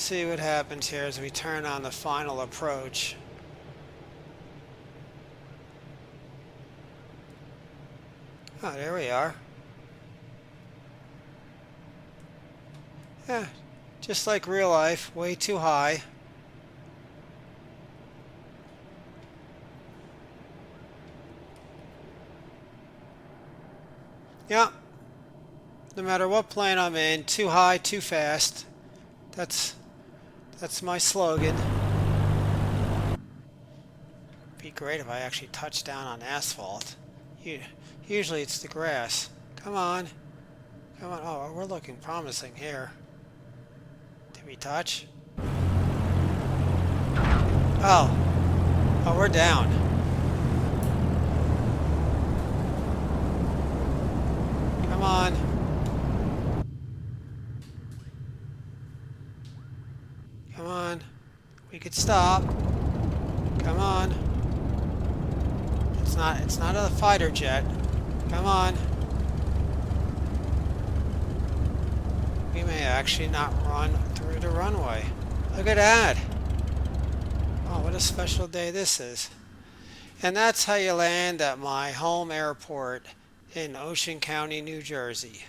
see what happens here as we turn on the final approach. Oh, there we are. Yeah, just like real life, way too high. Yeah, no matter what plane I'm in, too high, too fast. That's my slogan. Be great if I actually touched down on asphalt. Usually it's the grass. Come on. Come on. Oh, we're looking promising here. Did we touch? Oh. Oh, we're down. Come on. Come on. We could stop. Come on. It's not a fighter jet. Come on. We may actually not run through the runway. Look at that. Oh, what a special day this is. And that's how you land at my home airport in Ocean County, New Jersey.